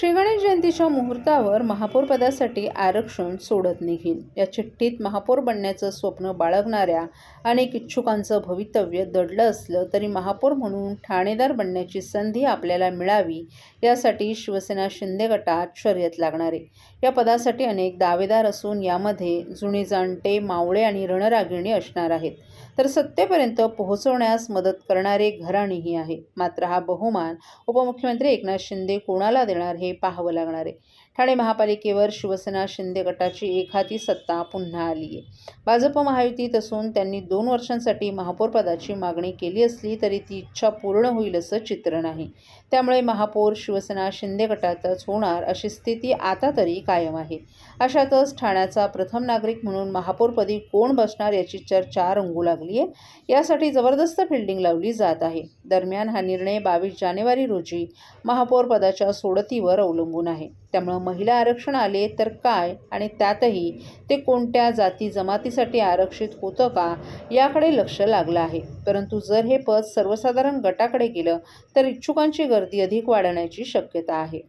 श्रीगणेश जयंतीच्या मुहूर्तावर महापौर पदासाठी आरक्षण सोडत निघेल। या चिठ्ठीत महापौर बनण्याचं स्वप्न बाळगणाऱ्या अनेक इच्छुकांचं भवितव्य दडलं असलं तरी महापौर म्हणून ठाणेदार बनण्याची संधी आपल्याला मिळावी यासाठी शिवसेना शिंदे गटात शर्यत लागणार आहे। या पदासाठी अनेक दावेदार असून यामध्ये जुने जाणते, मावळे आणि रणरागिणी असणार आहेत, तर सत्तेपर्यंत पोहोचवण्यास मदत करणारे घराणेही आहे। मात्र हा बहुमान उपमुख्यमंत्री एकनाथ शिंदे कोणाला देणार हे पाहावं लागणार आहे। ठाणे महापालिकेवर शिवसेना शिंदे गटाची एकहाती सत्ता पुन्हा आली आहे। भाजप महायुतीत असून त्यांनी 2 वर्षांसाठी महापौर पदाची मागणी केली असली तरी ती इच्छा पूर्ण होईल असं चित्र नाही। त्यामुळे महापौर शिवसेना शिंदे गटातच होणार अशी स्थिती आता तरी कायम आहे। अशातच ठाण्याचा प्रथम नागरिक म्हणून महापौरपदी कोण बसणार याची चर्चा रंगू लागली आहे। यासाठी जबरदस्त फिल्डिंग लावली जात आहे। दरम्यान हा निर्णय 22 जानेवारी रोजी महापौर पदाच्या सोडतीवर अवलंबून आहे। त्यामुळे महिला आरक्षण आले तर काय आणि त्यातही ते कोणत्या जाती जमातीसाठी आरक्षित होतं का याकडे लक्ष लागलं आहे। परंतु जर हे पद सर्वसाधारण गटाकडे गेलं तर इच्छुकांची गर्दी अधिक वाढण्याची शक्यता आहे।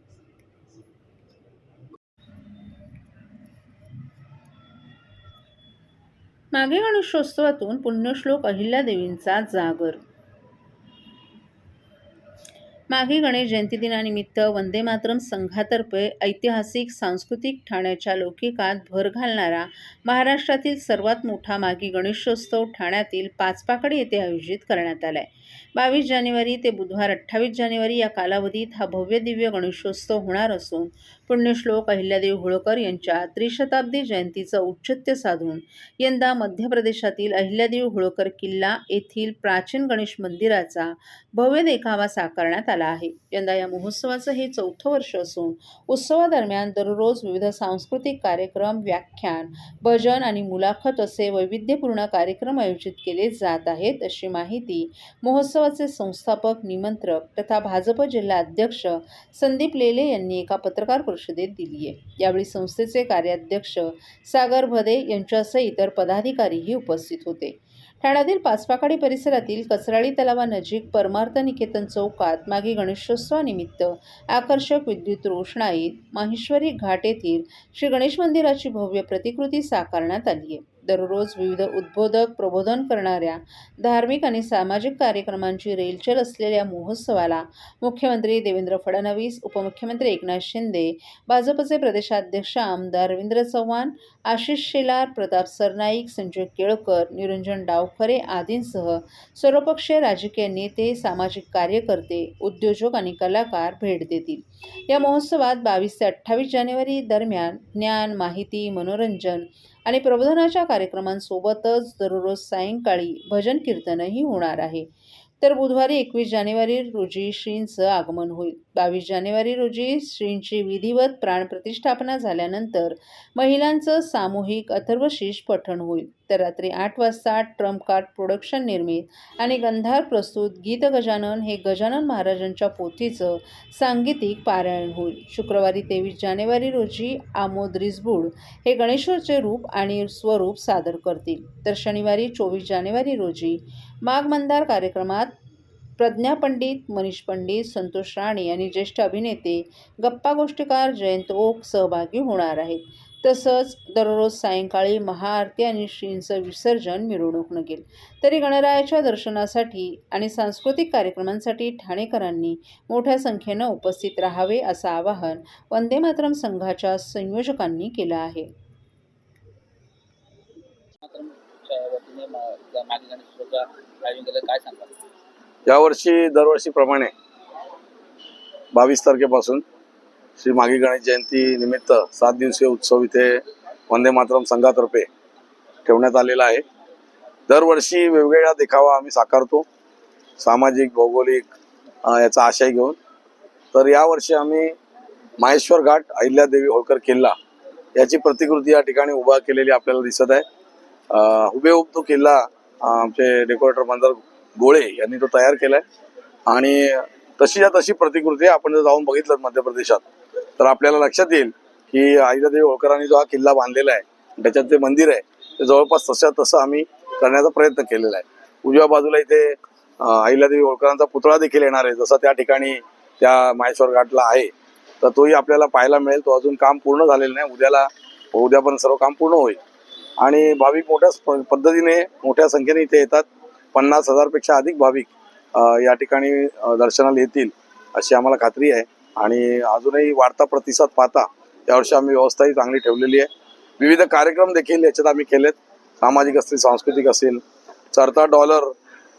मागे गणेशोत्सवातून पुण्यश्लोक अहिल्यादेवींचा जागर। मागे गणेश जयंती दिनानिमित्त वंदे मातरम संघातर्फे ऐतिहासिक सांस्कृतिक ठाण्याच्या लौकिकात भर घालणारा महाराष्ट्रातील सर्वात मोठा मागी गणेशोत्सव ठाण्यातील पाचपाकडी येथे आयोजित करण्यात आला आहे। 22 जानेवारी ते बुधवार 28 जानेवारी या कालावधीत हा भव्य दिव्य गणेशोत्सव होणार असून पुण्यश्लोक अहिल्यादेवी होळकर यांच्या त्रिशताब्दी जयंतीचं औचित्य साधून यंदा मध्य प्रदेशातील अहिल्यादेवी होळकर किल्ला येथील प्राचीन गणेश मंदिराचा भव्य देखावा साकारण्यात आला आहे। यंदा या महोत्सवाचं हे 4थं वर्ष असून उत्सवादरम्यान दररोज विविध सांस्कृतिक कार्यक्रम, व्याख्यान, भजन आणि मुलाखत असे वैविध्यपूर्ण कार्यक्रम आयोजित केले जात आहेत, अशी माहिती महोत्सवाचे संस्थापक, निमंत्रक तथा भाजप जिल्हा अध्यक्ष संदीप लेले यांनी एका पत्रकार परिषदेत दिली आहे। यावेळी संस्थेचे कार्याध्यक्ष सागर भदे यांच्यासह इतर पदाधिकारीही उपस्थित होते। ठाण्यातील पाचपाकडी परिसरातील कचराळी तलावानजीक परमार्थ निकेतन चौकात मागे गणेशोत्सवानिमित्त आकर्षक विद्युत रोषणाईत माहेश्वरी घाट येथील श्री गणेश मंदिराची भव्य प्रतिकृती साकारण्यात आली आहे। दररोज विविध उद्बोधक, प्रबोधन करणाऱ्या धार्मिक आणि सामाजिक कार्यक्रमांची रेलचेल असलेल्या महोत्सवाला मुख्यमंत्री देवेंद्र फडणवीस, उपमुख्यमंत्री एकनाथ शिंदे, भाजपचे प्रदेशाध्यक्ष आमदार रवींद्र चव्हाण, आशिष शेलार, प्रताप सरनाईक, संजय केळकर, निरंजन डावखरे आदींसह सर्वपक्षीय राजकीय नेते, सामाजिक कार्यकर्ते, उद्योजक आणि कलाकार भेट देतील। या महोत्सवात 22 ते 28 जानेवारी दरम्यान ज्ञान, माहिती, मनोरंजन आणि प्रबोधनाच्या कार्यक्रमांसोबतच दररोज सायंकाळी भजन कीर्तनही होणार आहे। तर बुधवारी 21 जानेवारी रोजी श्रींचं आगमन होईल। 22 जानेवारी रोजी श्रींची विधिवत प्राणप्रतिष्ठापना झाल्यानंतर महिलांचं सामूहिक अथर्वशीष पठण होईल। तर रात्री 8 वाजता ट्रम्प कार्ड प्रोडक्शन निर्मित आणि गंधार प्रस्तुत गीत गजानन हे गजानन महाराजांच्या पोथीचं सांगीतिक पारायण होईल। शुक्रवारी 23 जानेवारी रोजी आमोद रिसबूड हे गणेशाचे रूप आणि स्वरूप सादर करतील। तर शनिवारी 24 जानेवारी रोजी माघ मंदार कार्यक्रमात प्रज्ञा पंडित, मनीष पंडित, संतोष राणे आणि ज्येष्ठ अभिनेते, गप्पा गोष्टीकार जयंत ओक सहभागी होणार आहेत। तसंच दररोज सायंकाळी महाआरती आणि श्रींचं विसर्जन मिरवणूक निघेल। तरी गणरायाच्या दर्शनासाठी आणि सांस्कृतिक कार्यक्रमांसाठी ठाणेकरांनी मोठ्या संख्येनं उपस्थित राहावे असं आवाहन वंदे मातरम संघाच्या संयोजकांनी केलं आहे। यावर्षी दरवर्षीप्रमाणे 22 तारखेपासून श्री मागी गणेश जयंती निमित्त 7 दिवसीय उत्सव इथे वंदे मातरम संघातर्फे ठेवण्यात आलेला आहे। दरवर्षी वेगवेगळा देखावा आम्ही साकारतो, सामाजिक, भौगोलिक याचा आशय घेऊन। तर यावर्षी आम्ही माहेश्वर घाट अहिल्यादेवी होळकर किल्ला याची प्रतिकृती या ठिकाणी उभा केलेली आपल्याला दिसत आहे। हुबेहूब तो किल्ला आमचे डेकोरेटर मंदार गोळे यांनी तो तयार केलाय आणि तशी प्रतिकृती आपण जर जाऊन बघितलं मध्य प्रदेशात तर आपल्याला लक्षात येईल की अहिल्यादेवी होळकरांनी जो हा किल्ला बांधलेला आहे त्याच्यात जे मंदिर आहे ते जवळपास तसं आम्ही करण्याचा प्रयत्न केलेला आहे। उजव्या बाजूला इथे अहिल्यादेवी होळकरांचा पुतळा देखील येणार आहे, जसा त्या ठिकाणी त्या माहेश्वर घाटला आहे तर तोही आपल्याला पाहायला मिळेल. तो अजून काम पूर्ण झालेलं नाही. उद्या पण सर्व काम पूर्ण होईल आणि भाविक मोठ्या पद्धतीने मोठ्या संख्येने इथे येतात. 50,000 पेक्षा अधिक भाविक या ठिकाणी दर्शनाला येतील अशी आम्हाला खात्री आहे. आणि अजूनही वाढता प्रतिसाद पाहता यावर्षी आम्ही व्यवस्थाही चांगली ठेवलेली आहे. विविध कार्यक्रम देखील याच्यात आम्ही केलेत. सामाजिक असतील, सांस्कृतिक असेल. चढता डॉलर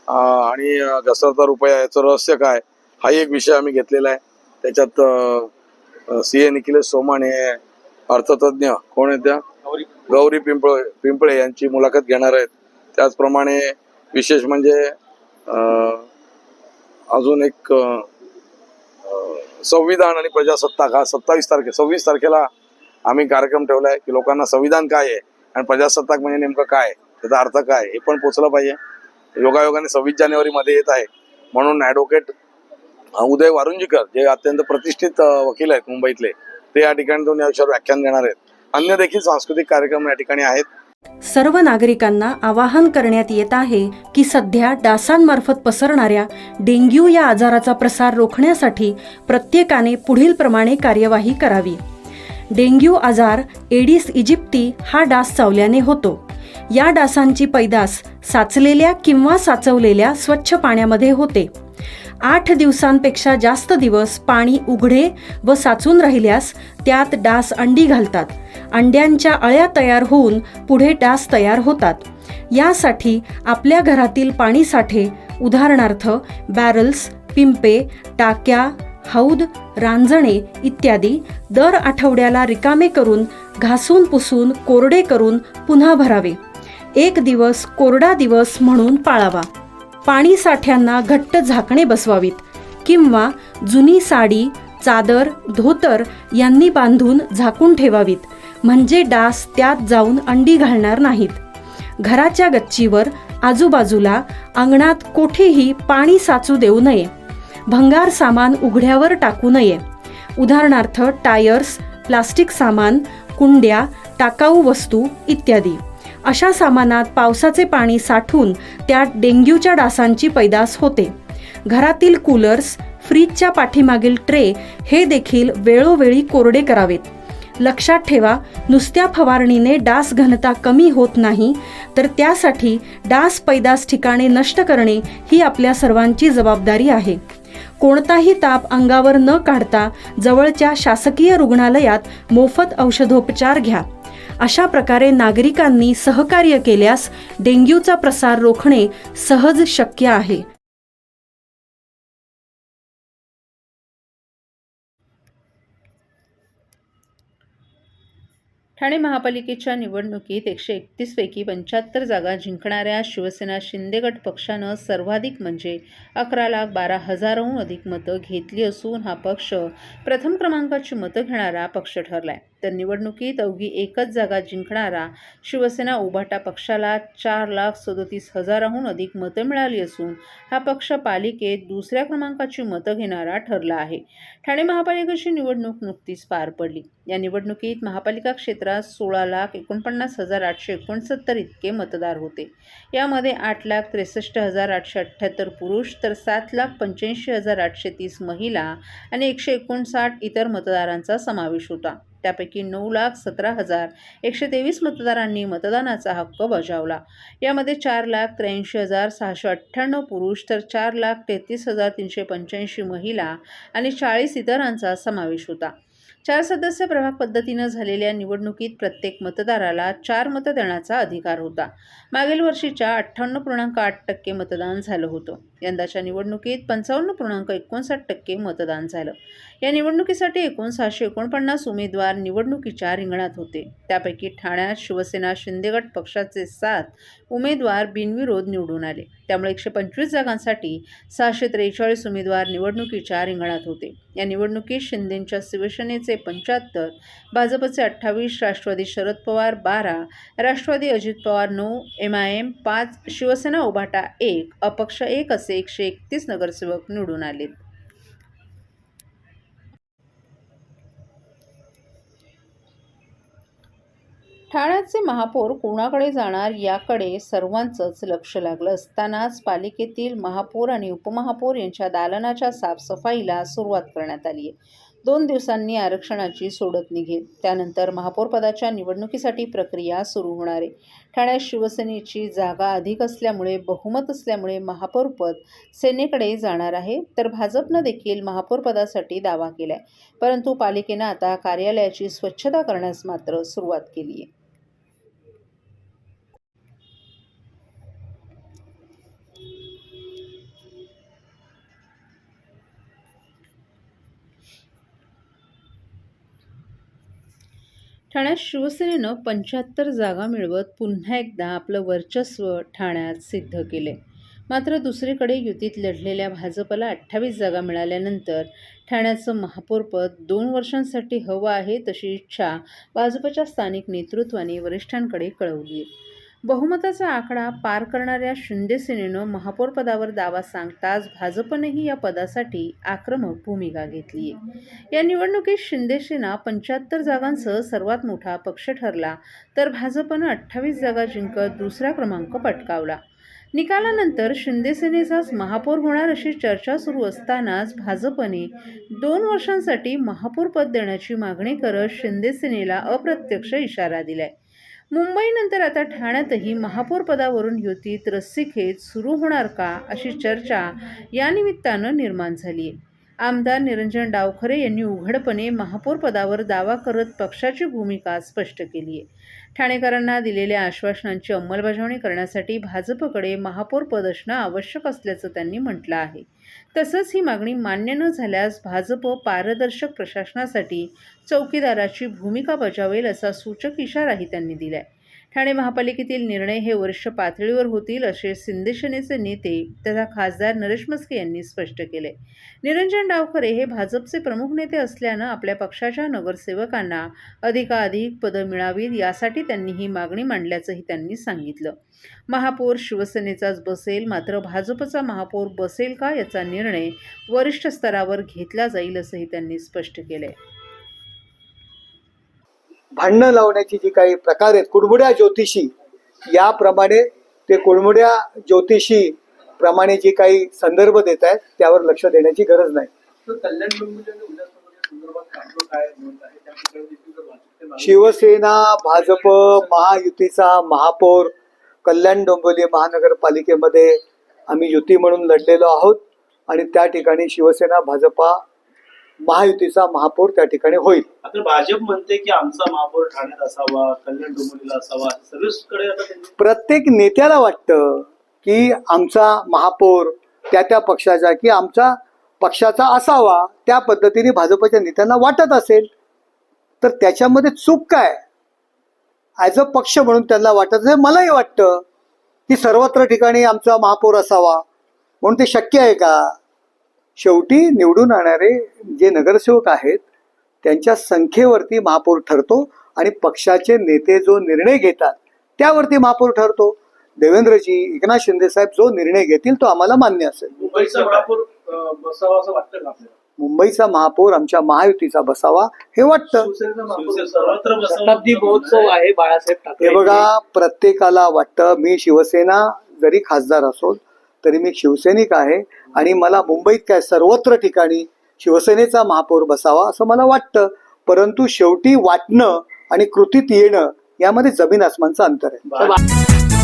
आणि घसरता रुपया याचं रहस्य काय, हाही एक विषय आम्ही घेतलेला आहे. त्याच्यात CA निखिलेश सोमण हे अर्थतज्ञ कोण आहेत त्या गौरी पिंपळे यांची मुलाखत घेणार आहेत. त्याचप्रमाणे विशेष म्हणजे अजून एक संविधान आणि प्रजासत्ताक हा 26 तारखेला आम्ही कार्यक्रम ठेवला आहे की लोकांना संविधान काय आहे आणि प्रजासत्ताक म्हणजे नेमकं काय, त्याचा अर्थ काय हे पण पोचलं पाहिजे. योगायोगाने 26 जानेवारीमध्ये येत आहे म्हणून ॲडव्होकेट उदय वारुंजीकर जे अत्यंत प्रतिष्ठित वकील आहेत मुंबईतले, ते या ठिकाणी दोन या विषयावर व्याख्यान देणार आहेत. अन्य देखील सांस्कृतिक कार्यक्रम या ठिकाणी आहेत. सर्व नागरिकांना आवाहन करण्यात येत आहे की सध्या डासांमार्फत पसरणाऱ्या डेंग्यू या आजाराचा प्रसार रोखण्यासाठी प्रत्येकाने पुढील प्रमाणे कार्यवाही करावी. डेंग्यू आजार एडिस इजिप्ती हा डास चावल्याने होतो. या डासांची पैदास साचलेल्या किंवा साचवलेल्या स्वच्छ पाण्यामध्ये होते. 8 दिवसांपेक्षा जास्त दिवस पाणी उघडे व साचून राहिल्यास त्यात डास अंडी घालतात. अंड्यांच्या अळ्या तयार होऊन पुढे डास तयार होतात. यासाठी आपल्या घरातील पाणी साठे उदाहरणार्थ बॅरल्स, पिंपे, टाक्या, हौद, रांजणे इत्यादी दर आठवड्याला रिकामे करून घासून पुसून कोरडे करून पुन्हा भरावे. 1 दिवस कोरडा दिवस म्हणून पाळावा. पाणी साठ्यांना घट्ट झाकणे बसवावीत किंवा जुनी साडी, चादर, धोतर यांनी बांधून झाकून ठेवावीत, म्हणजे डास त्यात जाऊन अंडी घालणार नाहीत. घराच्या गच्चीवर, आजूबाजूला, अंगणात कोठेही पाणी साचू देऊ नये. भंगार सामान उघड्यावर टाकू नये. उदाहरणार्थ टायर्स, प्लास्टिक सामान, कुंड्या, टाकाऊ वस्तू इत्यादी. अशा सामानात पावसाचे पाणी साठून त्यात डेंग्यूच्या डासांची पैदास होते. घरातील कूलर्स, फ्रीजच्या पाठीमागील ट्रे हे देखील वेळोवेळी कोरडे करावेत. लक्षात ठेवा, नुसत्या फवारणीने डास घनता कमी होत नाही, तर त्यासाठी डास पैदास ठिकाणे नष्ट करणे ही आपल्या सर्वांची जबाबदारी आहे. कोणताही ताप अंगावर न काढता जवळच्या शासकीय रुग्णालयात मोफत औषधोपचार घ्या. अशा प्रकारे नागरिकांनी सहकार्य केल्यास डेंग्यूचा प्रसार रोखणे सहज शक्य आहे. ठाणे महापालिकेच्या निवडणुकीत 131 पैकी 75 जागा जिंकणाऱ्या शिवसेना शिंदे गट पक्षानं सर्वाधिक म्हणजे 11,12,000हून अधिक मतं घेतली असून हा पक्ष प्रथम क्रमांकाची मतं घेणारा पक्ष ठरलाय. तर निवडणुकीत अवघी एकच जागा जिंकणारा शिवसेना उभाटा पक्षाला 4,37,000हून अधिक मतं मिळाली असून हा पक्ष पालिकेत दुसऱ्या क्रमांकाची मतं घेणारा ठरला आहे. ठाणे महापालिकेची निवडणूक नुकतीच पार पडली. या निवडणुकीत महापालिका क्षेत्रात 16,49,869 इतके मतदार होते. यामध्ये 8,63,878 पुरुष तर 7,85,830 महिला आणि 159 इतर मतदारांचा समावेश होता. त्यापैकी 9,17,123 मतदारांनी मतदानाचा हक्क बजावला. यामध्ये 4,83,698 पुरुष तर 4,33,385 महिला आणि 40 इतरांचा समावेश होता. 4 सदस्य प्रभाग पद्धतीनं झालेल्या निवडणुकीत प्रत्येक मतदाराला 4 मतं देण्याचा अधिकार होता. मागील वर्षीच्या 58.8% मतदान झालं होतं. यंदाच्या निवडणुकीत 55.59% मतदान झालं. या निवडणुकीसाठी एकूण 649 उमेदवार निवडणुकीच्या रिंगणात होते. त्यापैकी ठाण्यात शिवसेना शिंदे गट पक्षाचे 7 उमेदवार बिनविरोध निवडून आले. त्यामुळे 125 जागांसाठी 643 उमेदवार निवडणुकीच्या रिंगणात होते. या निवडणुकीत शिंदेंच्या शिवसेनेचे 75, भाजपचे 28, राष्ट्रवादी शरद पवार 12, राष्ट्रवादी अजित पवार 9, MIM 5, शिवसेना उभाटा 1, अपक्ष 1 असे 131 नगरसेवक निवडून आलेत. ठाण्याचे महापौर कोणाकडे जाणार याकडे सर्वांचंच लक्ष लागलं असतानाच पालिकेतील महापौर आणि उपमहापौर यांच्या दालनाच्या साफसफाईला सुरुवात करण्यात आली आहे. 2 दिवसांनी आरक्षणाची सोडत निघेल. त्यानंतर महापौरपदाच्या निवडणुकीसाठी प्रक्रिया सुरू होणार आहे. ठाण्यात शिवसेनेची जागा अधिक असल्यामुळे, बहुमत असल्यामुळे महापौरपद सेनेकडे जाणार आहे. तर भाजपनं देखील महापौरपदासाठी दावा केलाय. परंतु पालिकेनं आता कार्यालयाची स्वच्छता करण्यास मात्र सुरुवात केली आहे. ठाण्यात शिवसेनेनं 75 जागा मिळवत पुन्हा एकदा आपलं वर्चस्व ठाण्यात सिद्ध केले. मात्र दुसरीकडे युतीत लढलेल्या भाजपला 28 जागा मिळाल्यानंतर ठाण्याचं महापौरपद 2 वर्षांसाठी हवं आहे, तशी इच्छा भाजपच्या स्थानिक नेतृत्वाने वरिष्ठांकडे कळवली आहे. बहुमताचा आकडा पार करणाऱ्या शिंदे सेनेनं महापौरपदावर दावा सांगताच भाजपनेही या पदासाठी आक्रमक भूमिका घेतली आहे. या निवडणुकीत शिंदे सेना 75 जागांसह सर्वात मोठा पक्ष ठरला, तर भाजपनं 28 जागा जिंकत दुसरा क्रमांक पटकावला. निकालानंतर शिंदे सेनेचाच महापौर होणार अशी चर्चा सुरू असतानाच भाजपने 2 वर्षांसाठी महापौरपद देण्याची मागणी करत शिंदे सेनेला अप्रत्यक्ष इशारा दिलाय. मुंबईनंतर आता ठाण्यातही महापौरपदावरून युतीत रस्सीखेच सुरू होणार का, अशी चर्चा या निमित्तानं निर्माण झाली आहे. आमदार निरंजन डावखरे यांनी उघडपणे महापौरपदावर दावा करत पक्षाची भूमिका स्पष्ट केली आहे. ठाणेकरांना दिलेल्या आश्वासनांची अंमलबजावणी करण्यासाठी भाजपकडे महापौरपद असणं आवश्यक असल्याचं त्यांनी म्हटलं आहे. तसंच ही मागणी मान्य न झाल्यास भाजप पारदर्शक प्रशासनासाठी चौकीदाराची भूमिका बजावेल, असा सूचक इशाराही त्यांनी दिलाय. ठाणे महापालिकेतील निर्णय हे वरिष्ठ पातळीवर होतील, असे शिंदे सेनेचे नेते तथा खासदार नरेश म्हस्के यांनी स्पष्ट केले. निरंजन डावखरे हे भाजपचे प्रमुख नेते असल्यानं आपल्या पक्षाच्या नगरसेवकांना अधिकाधिक पदं मिळावीत, यासाठी त्यांनी ही मागणी मांडल्याचंही त्यांनी सांगितलं. महापौर शिवसेनेचाच बसेल, मात्र भाजपचा महापौर बसेल का, याचा निर्णय वरिष्ठ स्तरावर घेतला जाईल, असंही त्यांनी स्पष्ट केलंय. भांडणं लावण्याची जी काही प्रकार आहेत, कुडमुड्या ज्योतिषी, याप्रमाणे ते कुडमुड्या ज्योतिषी प्रमाणे जी काही संदर्भ देत आहेत त्यावर लक्ष देण्याची गरज नाही. शिवसेना भाजप महायुतीचा महापौर कल्याण डोंबिवली महानगरपालिकेमध्ये आम्ही युती म्हणून लढलेलो आहोत आणि त्या ठिकाणी शिवसेना भाजपा महायुतीचा महापौर त्या ठिकाणी होईल. आता भाजप म्हणते की आमचा महापौर ठाण्यात असावा, कल्याण डोंबिवलीला असावा, सर्वकडे आता प्रत्येक नेत्याला वाटतं की आमचा महापौर त्या पक्षाचा की आमचा पक्षाचा असावा, त्या पद्धतीने भाजपच्या नेत्यांना वाटत असेल तर त्याच्यामध्ये चूक काय? ॲज अ पक्ष म्हणून त्यांना वाटत असेल. मलाही वाटतं की सर्वत्र ठिकाणी आमचा महापौर असावा, म्हणून ते शक्य आहे का? शेवटी निवडून आणणारे जे नगरसेवक आहेत त्यांच्या संख्येवरती महापौर ठरतो आणि पक्षाचे नेते जो निर्णय घेतात त्यावरती महापौर ठरतो. देवेंद्रजी, एकनाथ शिंदे साहेब जो निर्णय घेतील तो आम्हाला मान्य असेल. मुंबईचा महापौर बसावा असं वाटतं का आपल्याला? मुंबईचा महापौर आमच्या महायुतीचा बसावा हे वाटतं. सर्वत्र शताब्दी महोत्सव आहे बाळासाहेब ठाकरे. हे बघा, प्रत्येकाला वाटतं. मी शिवसेना जरी खासदार असो तरी मी शिवसैनिक आहे आणि मला मुंबईत काय सर्वत्र ठिकाणी शिवसेनेचा महापौर बसावा असं मला वाटतं. परंतु शेवटी वाटणं आणि कृतीत येणं यामध्ये जमीन आसमानचं अंतर आहे.